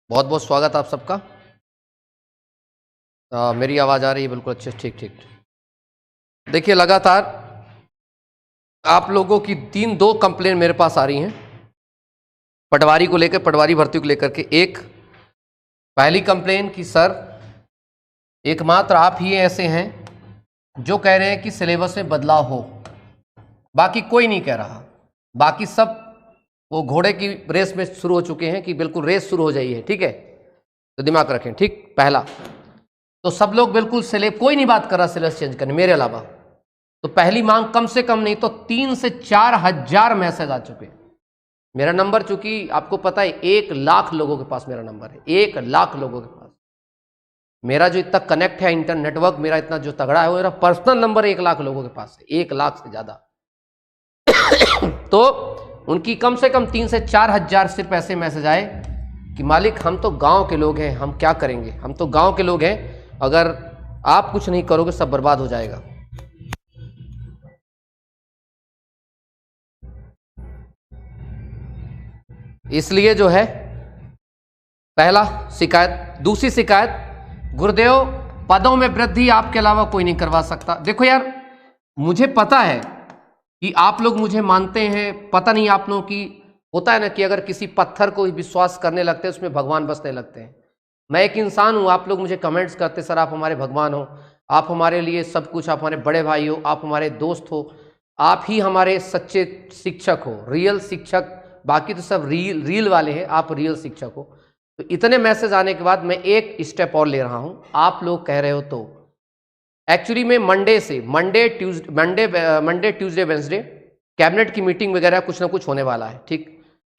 बहुत बहुत स्वागत आप सबका। मेरी आवाज़ आ रही है? बिल्कुल अच्छे, ठीक ठीक। देखिए, लगातार आप लोगों की दो कंप्लेन मेरे पास आ रही हैं पटवारी को लेकर, पटवारी भर्ती को लेकर के। एक पहली कंप्लेन कि सर एकमात्र आप ही ऐसे हैं जो कह रहे हैं कि सिलेबस में बदलाव हो, बाकी कोई नहीं कह रहा। बाकी सब वो घोड़े की रेस में शुरू हो चुके हैं कि बिल्कुल रेस शुरू हो जाइए, ठीक है? तो दिमाग रखें, ठीक। पहला तो सब लोग बिल्कुल कोई नहीं बात कर रहा सिलेबस चेंज करने मेरे अलावा। तो पहली मांग कम से कम नहीं तो 3 से 4 हजार मैसेज आ चुके हैं। मेरा नंबर, चूंकि आपको पता है 1 लाख लोगों के पास मेरा नंबर है, 1 लाख लोगों के पास। मेरा जो इतना कनेक्ट है, इंटर नेटवर्क मेरा इतना जो तगड़ा है, वो मेरा पर्सनल नंबर 1 लाख लोगों के पास है, 1 लाख से ज्यादा। तो उनकी कम से कम 3 से 4 हजार सिर्फ ऐसे मैसेज आए कि मालिक हम तो गांव के लोग हैं, हम क्या करेंगे, हम तो गांव के लोग हैं, अगर आप कुछ नहीं करोगे सब बर्बाद हो जाएगा। इसलिए जो है पहला शिकायत। दूसरी शिकायत, गुरुदेव पदों में वृद्धि आपके अलावा कोई नहीं करवा सकता। देखो यार, मुझे पता है कि आप लोग मुझे मानते हैं, पता नहीं आप लोगों की होता है ना कि अगर किसी पत्थर को विश्वास करने लगते हैं उसमें भगवान बसने लगते हैं। मैं एक इंसान हूं, आप लोग मुझे कमेंट्स करते सर आप हमारे भगवान हो, आप हमारे लिए सब कुछ, आप हमारे बड़े भाई हो, आप हमारे दोस्त हो, आप ही हमारे सच्चे शिक्षक हो, रियल शिक्षक, बाकी तो सब रील वाले हैं, आप रियल शिक्षक हो। तो इतने मैसेज आने के बाद मैं एक स्टेप और ले रहा हूं, आप लोग कह रहे हो तो एक्चुअली में मंडे ट्यूसडे वेंसडे कैबिनेट की मीटिंग वगैरह कुछ ना कुछ होने वाला है, ठीक।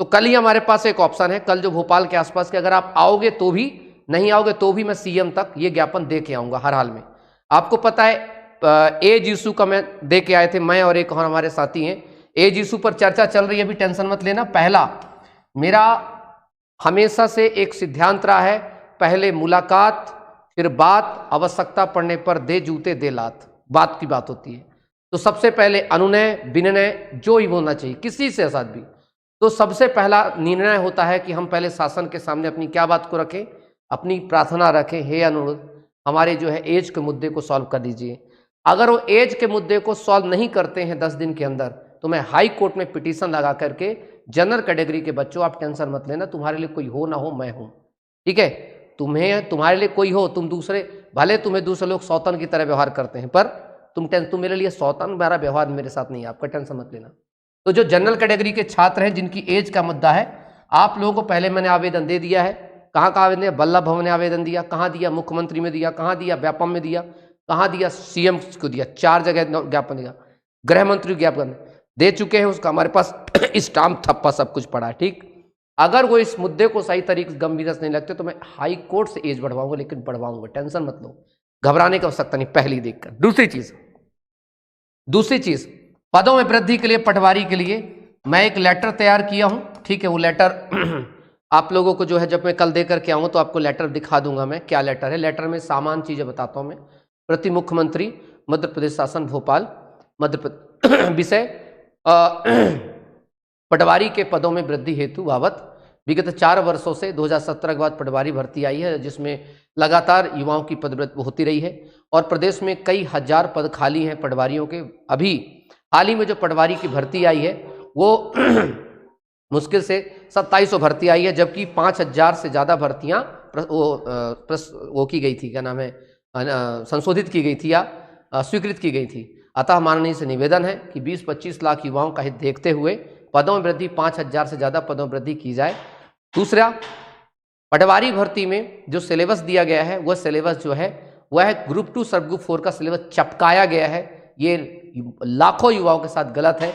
तो कल ही हमारे पास एक ऑप्शन है, कल जो भोपाल के आसपास के, अगर आप आओगे तो भी, नहीं आओगे तो भी मैं सीएम तक ये ज्ञापन दे के आऊंगा हर हाल में। आपको पता है एज इशू का मैं दे के आए थे, मैं और एक और हमारे साथी हैं। एज इशू पर चर्चा चल रही है, अभी टेंशन मत लेना। पहला मेरा हमेशा से एक सिद्धांत रहा है, पहले मुलाकात फिर बात, आवश्यकता पड़ने पर दे जूते दे लात, बात की बात होती है। तो सबसे पहले अनुनय विनय जो ही होना चाहिए किसी से साथ भी, तो सबसे पहला निर्णय होता है कि हम पहले शासन के सामने अपनी क्या बात को रखें, अपनी प्रार्थना रखें, हे अनुरोध हमारे जो है एज के मुद्दे को सॉल्व कर दीजिए। अगर वो एज के मुद्दे को सॉल्व नहीं करते हैं 10 दिन के अंदर, तो मैं हाई कोर्ट में पिटीशन लगा करके, जनरल कैटेगरी के बच्चों आप टेंशन मत लेना, तुम्हारे लिए कोई हो ना हो मैं हूं, ठीक है? तुम्हारे लिए कोई हो, तुम दूसरे, भले तुम्हें दूसरे लोग सौतन की तरह व्यवहार करते हैं, पर तुम मेरे लिए सौतन, मेरा व्यवहार मेरे साथ नहीं है, आपका टेंशन मत लेना। तो जो जनरल कैटेगरी के छात्र हैं जिनकी एज का मुद्दा है, आप लोगों को पहले मैंने आवेदन दे दिया है। कहाँ का आवेदन दिया? वल्लभ भवन ने आवेदन दिया, कहाँ दिया? मुख्यमंत्री में दिया, कहाँ दिया? व्यापम में दिया, कहाँ दिया? सीएम को दिया, 4 जगह ज्ञापन दिया, गृह मंत्री ज्ञापन दे चुके हैं, उसका हमारे पास स्टाम्प थप्पा सब कुछ पड़ा है, ठीक। अगर वो इस मुद्दे को सही तरीके से गंभीरता से नहीं लगते तो मैं हाई कोर्ट से एज बढ़वाऊंगा, लेकिन बढ़वाऊंगा, टेंशन मत लो, घबराने की आवश्यकता नहीं, पहली देखकर। दूसरी चीज पदों में वृद्धि के लिए, पटवारी के लिए मैं एक लेटर तैयार किया हूं, ठीक है? वो लेटर आप लोगों को जो है जब मैं कल दे करके आऊँ तो आपको लेटर दिखा दूंगा मैं क्या लेटर है। लेटर में सामान्य चीजें बताता हूं मैं। प्रति मुख्यमंत्री मध्य प्रदेश शासन भोपाल मध्य प्रदेश विषय पटवारी के पदों में वृद्धि हेतु बाबत विगत 4 वर्षों से 2017 के बाद पटवारी भर्ती आई है, जिसमें लगातार युवाओं की पदोन्नति होती रही है और प्रदेश में कई हजार पद खाली हैं पटवारियों के। अभी हाल ही में जो पटवारी की भर्ती आई है वो मुश्किल से 2700 भर्ती आई है, जबकि 5000 से ज़्यादा भर्तियाँ वो की गई थी, क्या नाम है, संशोधित की गई थी या स्वीकृत की गई थी। अतः माननीय से निवेदन है कि 20-25 लाख युवाओं का हित देखते हुए पदों में वृद्धि, 5000 से ज़्यादा पदों में वृद्धि की जाए। दूसरा, पटवारी भर्ती में जो सिलेबस दिया गया है वह सिलेबस जो है वह ग्रुप 2 सब ग्रुप 4 का सिलेबस चपकाया गया है। ये लाखों युवाओं के साथ गलत है।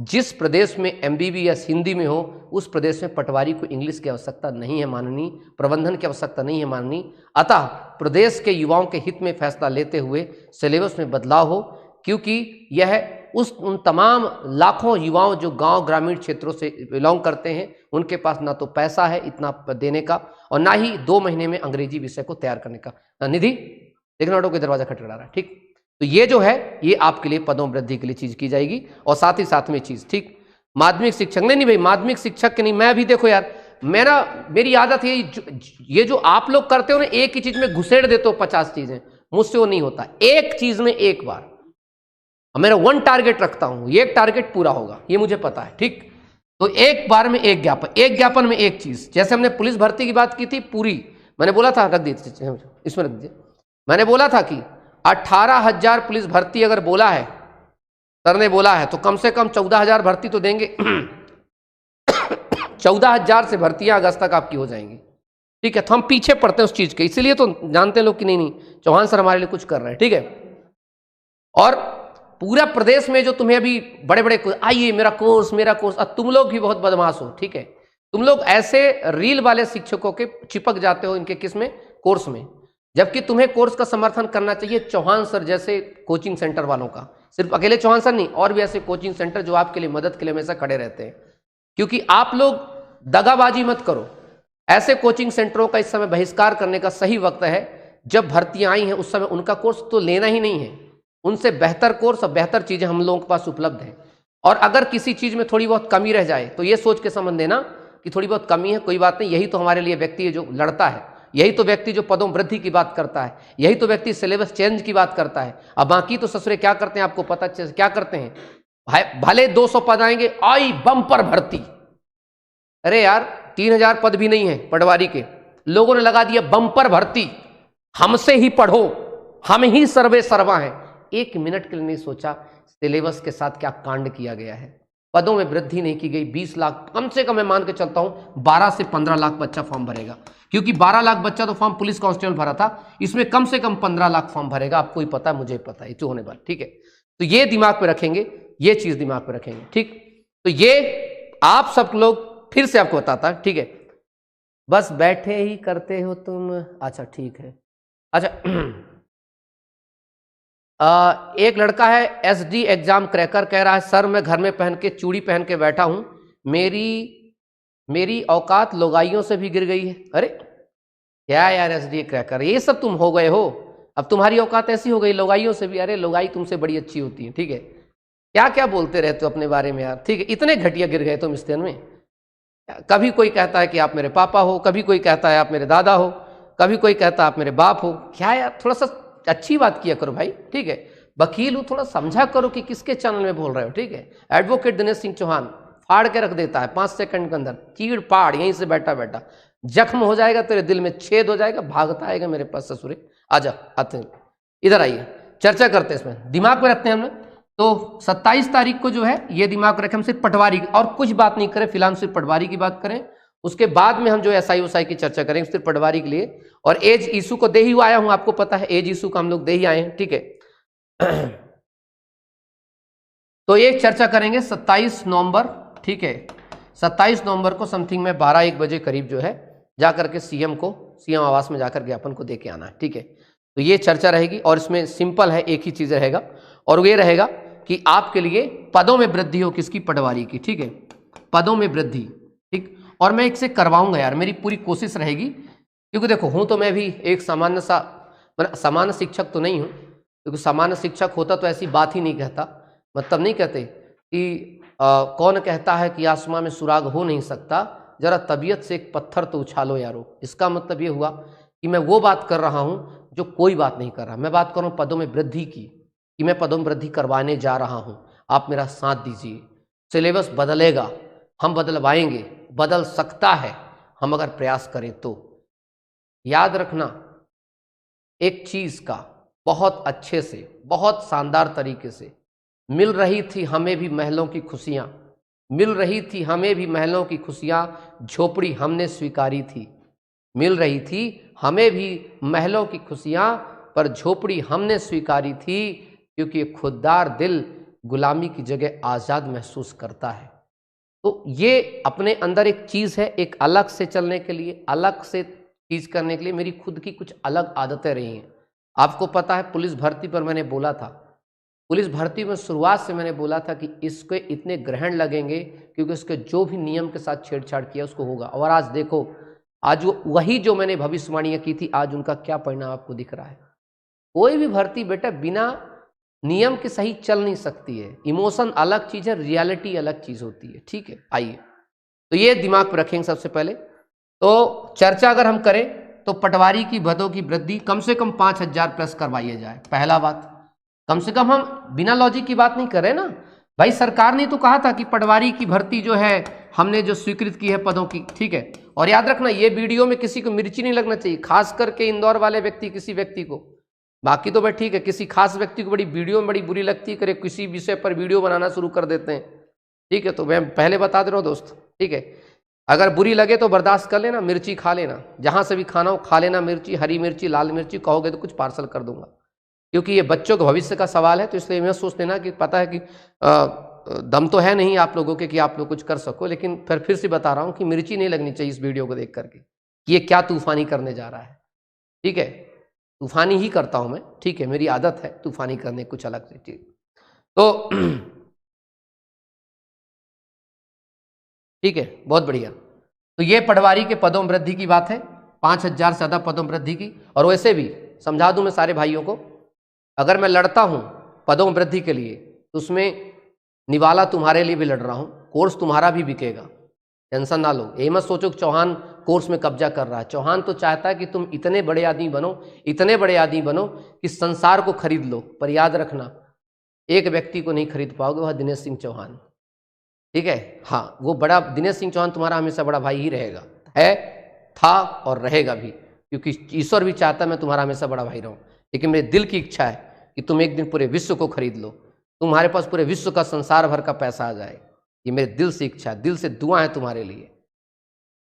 जिस प्रदेश में एमबीबीएस हिंदी में हो उस प्रदेश में पटवारी को इंग्लिश की आवश्यकता नहीं है माननीय, प्रबंधन की आवश्यकता नहीं है माननीय। अतः प्रदेश के युवाओं के हित में फैसला लेते हुए सिलेबस में बदलाव हो, क्योंकि यह उन तमाम लाखों युवाओं जो गांव ग्रामीण क्षेत्रों से बिलोंग करते हैं, उनके पास ना तो पैसा है इतना देने का और ना ही 2 महीने में अंग्रेजी विषय को तैयार करने का। निधि देखना, ऑटो के दरवाजा खटखटा रहा है, ठीक। तो ये जो है ये आपके लिए पदों वृद्धि के लिए चीज की जाएगी और साथ ही साथ में चीज, ठीक। माध्यमिक शिक्षक नहीं भाई, माध्यमिक शिक्षक के नहीं, मैं भी देखो यार, मेरी आदत है ये जो आप लोग करते हो ना, एक ही चीज में घुसेड़ देते हो 50 चीजें, मुझसे वो नहीं होता। एक चीज में एक बार मेरा 1 टारगेट रखता हूं, ये टारगेट पूरा होगा, ये मुझे पता है, ठीक। तो एक बार में एक ज्ञापन में एक चीज। जैसे हमने पुलिस भर्ती की बात की थी पूरी, मैंने बोला था, रख दीजिए इसमें, रख दीजिए, मैंने बोला था कि 18,000 पुलिस भर्ती अगर बोला है सर ने बोला है, तो कम से कम 14,000 भर्ती तो देंगे। 14,000 से भर्तियां अगस्त तक आपकी हो जाएंगी, ठीक है। तो हम पीछे पड़ते हैं उस चीज के, इसीलिए तो जानते हैं लोग कि नहीं चौहान सर हमारे लिए कुछ कर रहे हैं, ठीक है। और पूरा प्रदेश में जो तुम्हें अभी बड़े बड़े आइए मेरा कोर्स, अब तुम लोग भी बहुत बदमाश हो, ठीक है। तुम लोग ऐसे रील वाले शिक्षकों के चिपक जाते हो इनके किस में, कोर्स में, जबकि तुम्हें कोर्स का समर्थन करना चाहिए चौहान सर जैसे कोचिंग सेंटर वालों का। सिर्फ अकेले चौहान सर नहीं, और भी ऐसे कोचिंग सेंटर जो आपके लिए मदद के लिए हमेशा खड़े रहते हैं। क्योंकि आप लोग दगाबाजी मत करो, ऐसे कोचिंग सेंटरों का इस समय बहिष्कार करने का सही वक्त है। जब भर्तियां आई हैं उस समय उनका कोर्स तो लेना ही नहीं है, उनसे बेहतर कोर्स और बेहतर चीजें हम लोगों के पास उपलब्ध हैं। और अगर किसी चीज में थोड़ी बहुत कमी रह जाए तो ये सोच के समझ लेना कि थोड़ी बहुत कमी है, कोई बात नहीं, यही तो हमारे लिए व्यक्ति है जो लड़ता है, यही तो व्यक्ति जो पदों वृद्धि की बात करता है, यही तो व्यक्ति सिलेबस चेंज की बात करता है। अब बाकी तो ससुरे क्या करते हैं आपको पता, क्या करते हैं, भले 200 पद आएंगे, आई बम्पर भर्ती। अरे यार 3,000 पद भी नहीं है पटवारी के, लोगों ने लगा दिया बम्पर भर्ती, हमसे ही पढ़ो, हम ही सर्वे सर्वा हैं। 1 मिनट के लिए नहीं सोचा सिलेबस के साथ क्या कांड किया गया है। पदों में वृद्धि नहीं की गई। 20 लाख कम से कम मैं मान के चलता हूं 12 से 15 लाख बच्चा फॉर्म भरेगा, क्योंकि 12 लाख बच्चा तो फॉर्म पुलिस कांस्टेबल भरा था, इसमें कम से कम 15 लाख फॉर्म भरेगा। आपको ही पता है, मुझे पता है, जो होने वाला, ठीक है। तो ये दिमाग पे रखेंगे, ये चीज दिमाग पे रखेंगे, ठीक। तो ये आप सब लोग, फिर से आपको बताता है, ठीक है। बस बैठे ही करते हो तुम, अच्छा ठीक है। अच्छा एक लड़का है एसडी एग्जाम क्रैकर, कह रहा है सर मैं घर में पहन के चूड़ी पहन के बैठा हूं, मेरी औकात लोगाइयों से भी गिर गई है। अरे क्या यार एसडी क्रैकर, ये सब तुम हो गए हो, अब तुम्हारी औकात ऐसी हो गई लोगाइयों से भी। अरे लोगाई तुमसे बड़ी अच्छी होती है, ठीक है। क्या क्या बोलते रहते हो अपने बारे में यार, ठीक है। इतने घटिया गिर गए तुम इस दिन में। कभी कोई कहता है कि आप मेरे पापा हो, कभी कोई कहता है आप मेरे दादा हो, कभी कोई कहता है आप मेरे बाप हो। क्या यार, थोड़ा सा अच्छी बात किया करो भाई, ठीक है। वकील हो, थोड़ा समझा करो कि किसके चैनल में बोल रहे हो, ठीक है। एडवोकेट दिनेश सिंह चौहान फाड़ के रख देता है 5 सेकंड के अंदर, चीड़ पाड़, यहीं से बैठा बैठा जख्म हो जाएगा, तेरे दिल में छेद हो जाएगा, भागता आएगा मेरे पास ससुरे। आजा, आते हैं, इधर आइए, चर्चा करते हैं इसमें, दिमाग में रखते हैं हम। तो 27 तारीख को जो है ये दिमाग रखें, हम सिर्फ पटवारी और कुछ बात नहीं करें, फिलहाल सिर्फ पटवारी की बात करें। उसके बाद में हम जो एसआई उसाई की चर्चा करेंगे सिर्फ पटवारी के लिए। और एज इशू को दे ही आया हूं, आपको पता है एज इशू का हम लोग दे ही आए हैं, ठीक है। तो एक चर्चा करेंगे 27 नवंबर, ठीक है। 27 नवंबर को समथिंग में 12-1 बजे करीब जो है जाकर के सीएम आवास में जाकर ज्ञापन को दे के आना है, ठीक है। तो ये चर्चा रहेगी और इसमें सिंपल है, एक ही चीज रहेगा, और ये रहेगा कि आपके लिए पदों में वृद्धि हो, किसकी, पटवारी की, ठीक है। पदों में वृद्धि, ठीक। और मैं इससे करवाऊंगा यार, मेरी पूरी कोशिश रहेगी, क्योंकि देखो हूं तो मैं भी एक सामान्य सा, मतलब सामान्य शिक्षक तो नहीं हूं, क्योंकि सामान्य शिक्षक होता तो ऐसी बात ही नहीं कहता। मतलब नहीं कहते कि कौन कहता है कि आसमां में सुराग हो नहीं सकता, जरा तबीयत से एक पत्थर तो उछालो यारो। इसका मतलब ये हुआ कि मैं वो बात कर रहा हूं जो कोई बात नहीं कर रहा। मैं बात कर रहा हूं पदों में वृद्धि की, कि मैं पदों में वृद्धि करवाने जा रहा हूं, आप मेरा साथ दीजिए। सिलेबस बदलेगा, हम बदलवाएंगे, बदल सकता है हम अगर प्रयास करें तो। याद रखना एक चीज का बहुत अच्छे से, बहुत शानदार तरीके से, मिल रही थी हमें भी महलों की खुशियां, मिल रही थी हमें भी महलों की खुशियां, झोपड़ी हमने स्वीकारी थी। मिल रही थी हमें भी महलों की खुशियां, पर झोपड़ी हमने स्वीकारी थी, क्योंकि खुददार दिल गुलामी की जगह आज़ाद महसूस करता है। तो ये अपने अंदर एक चीज़ है, एक अलग से चलने के लिए, अलग से चीज़ करने के लिए मेरी खुद की कुछ अलग आदतें रही हैं। आपको पता है पुलिस भर्ती पर मैंने बोला था, पुलिस भर्ती में शुरुआत से मैंने बोला था कि इसके इतने ग्रहण लगेंगे, क्योंकि उसके जो भी नियम के साथ छेड़छाड़ किया उसको होगा। और आज देखो, आज वही जो मैंने भविष्यवाणियाँ की थी, आज उनका क्या परिणाम आपको दिख रहा है। कोई भी भर्ती बेटा बिना नियम के सही चल नहीं सकती है। इमोशन अलग चीज़ है, रियलिटी अलग चीज़ होती है, ठीक है। आइए तो ये दिमाग पर रखेंगे सबसे पहले। तो चर्चा अगर हम करें तो पटवारी की भत्तों की वृद्धि कम से कम 5,000 प्लस करवाई जाए। पहला बात, कम से कम, हम बिना लॉजिक की बात नहीं कर रहे ना भाई। सरकार ने तो कहा था कि पटवारी की भर्ती जो है हमने जो स्वीकृत की है पदों की, ठीक है। और याद रखना ये वीडियो में किसी को मिर्ची नहीं लगना चाहिए, खास करके इंदौर वाले व्यक्ति, किसी व्यक्ति को। बाकी तो भाई ठीक है, किसी खास व्यक्ति को बड़ी वीडियो में बड़ी बुरी लगती है, करे किसी विषय पर वीडियो बनाना शुरू कर देते हैं, ठीक है। तो मैं पहले बता दे रहा हूँ दोस्त, ठीक है। अगर बुरी लगे तो बर्दाश्त कर लेना, मिर्ची खा लेना, जहां से भी खाना हो खा लेना मिर्ची, हरी मिर्ची, लाल मिर्ची, कहोगे तो कुछ पार्सल कर दूंगा, क्योंकि ये बच्चों के भविष्य का सवाल है। तो इसलिए मैं सोच लेना कि पता है कि दम तो है नहीं आप लोगों के कि आप लोग कुछ कर सको, लेकिन फिर से बता रहा हूँ कि मिर्ची नहीं लगनी चाहिए इस वीडियो को देख करके कि ये क्या तूफानी करने जा रहा है, ठीक है। तूफानी ही करता हूँ मैं, ठीक है, मेरी आदत है तूफानी करने कुछ अलग से चीज। तो ठीक है, बहुत बढ़िया। तो ये पटवारी के पदों में वृद्धि की बात है, 5,000 से ज़्यादा पदों में वृद्धि की। और वैसे भी समझा दूं मैं सारे भाइयों को, अगर मैं लड़ता हूं पदों में वृद्धि के लिए तो उसमें निवाला तुम्हारे लिए भी लड़ रहा हूं, कोर्स तुम्हारा भी बिकेगा, टेंशन ना लो। ये मत सोचो कि चौहान कोर्स में कब्जा कर रहा है। चौहान तो चाहता है कि तुम इतने बड़े आदमी बनो, इतने बड़े आदमी बनो कि संसार को खरीद लो। पर याद रखना, एक व्यक्ति को नहीं खरीद पाओगे, वह दिनेश सिंह चौहान, ठीक है। हाँ, वो बड़ा दिनेश सिंह चौहान तुम्हारा हमेशा बड़ा भाई ही रहेगा, है, था और रहेगा भी, क्योंकि ईश्वर भी चाहता मैं तुम्हारा हमेशा बड़ा भाई रहूं। लेकिन मेरे दिल की इच्छा है कि तुम एक दिन पूरे विश्व को खरीद लो, तुम्हारे पास पूरे विश्व का, संसार भर का पैसा आ जाए। ये मेरे दिल से इच्छा है, दिल से दुआ है तुम्हारे लिए।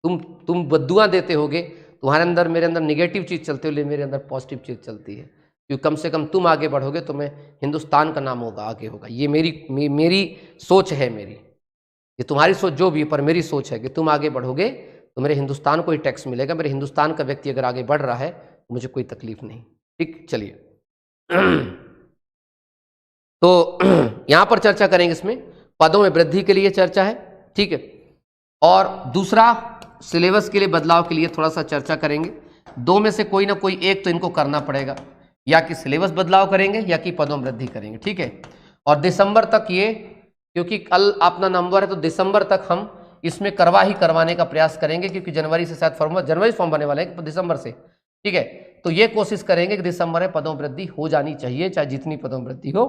तुम बद्दुआ देते होगे, तुम्हारे अंदर मेरे अंदर निगेटिव चीज़ चलती है, मेरे अंदर पॉजिटिव चीज़ चलती है, क्योंकि कम से कम तुम आगे बढ़ोगे तो मैं हिंदुस्तान का नाम होगा, आगे होगा। ये मेरी सोच है, मेरी, ये तुम्हारी सोच जो भी है, पर मेरी सोच है कि तुम आगे बढ़ोगे तो मेरे हिंदुस्तान को ही टैक्स मिलेगा। मेरे हिंदुस्तान का व्यक्ति अगर आगे बढ़ रहा है तो मुझे कोई तकलीफ नहीं, ठीक। चलिए तो यहां पर चर्चा करेंगे, इसमें पदों में वृद्धि के लिए चर्चा है, ठीक है। और दूसरा, सिलेबस के लिए बदलाव के लिए थोड़ा सा चर्चा करेंगे। दो में से कोई ना कोई एक तो इनको करना पड़ेगा, या कि सिलेबस बदलाव करेंगे या कि पदों में वृद्धि करेंगे, ठीक है। और दिसंबर तक ये, क्योंकि कल अपना नंबर है तो दिसंबर तक हम इसमें करवाने का प्रयास करेंगे, क्योंकि जनवरी से शायद जनवरी फॉर्म बनने वाले हैं दिसंबर से, ठीक है। तो ये कोशिश करेंगे कि दिसंबर में पदों वृद्धि हो जानी चाहिए, चाहे जितनी पदों वृद्धि हो।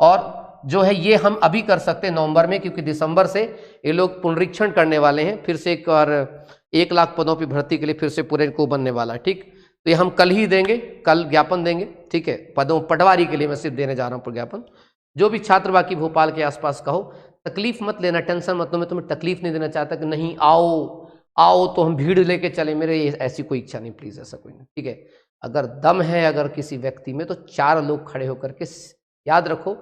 और जो है ये हम अभी कर सकते हैं नवंबर में, क्योंकि दिसंबर से ये लोग पुनरीक्षण करने वाले हैं, फिर से एक बार 1 लाख पदों की भर्ती के लिए फिर से पूरे को बनने वाला है, ठीक। तो ये हम कल ही देंगे, कल ज्ञापन देंगे, ठीक है। पदों पटवारी के लिए मैं सिर्फ देने जा रहा हूँ प्रज्ञापन। जो भी छात्र बाकी भोपाल के आसपास का हो, तकलीफ मत लेना, टेंशन मत लो, मैं तुम्हें तकलीफ नहीं देना चाहता कि नहीं आओ तो हम भीड़ लेके चले, मेरे ऐसी कोई इच्छा नहीं, प्लीज ऐसा कोई नहीं, ठीक है। अगर दम है अगर किसी व्यक्ति में तो 4 लोग खड़े होकर के, याद रखो,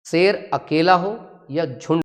शेर अकेला हो या झुंड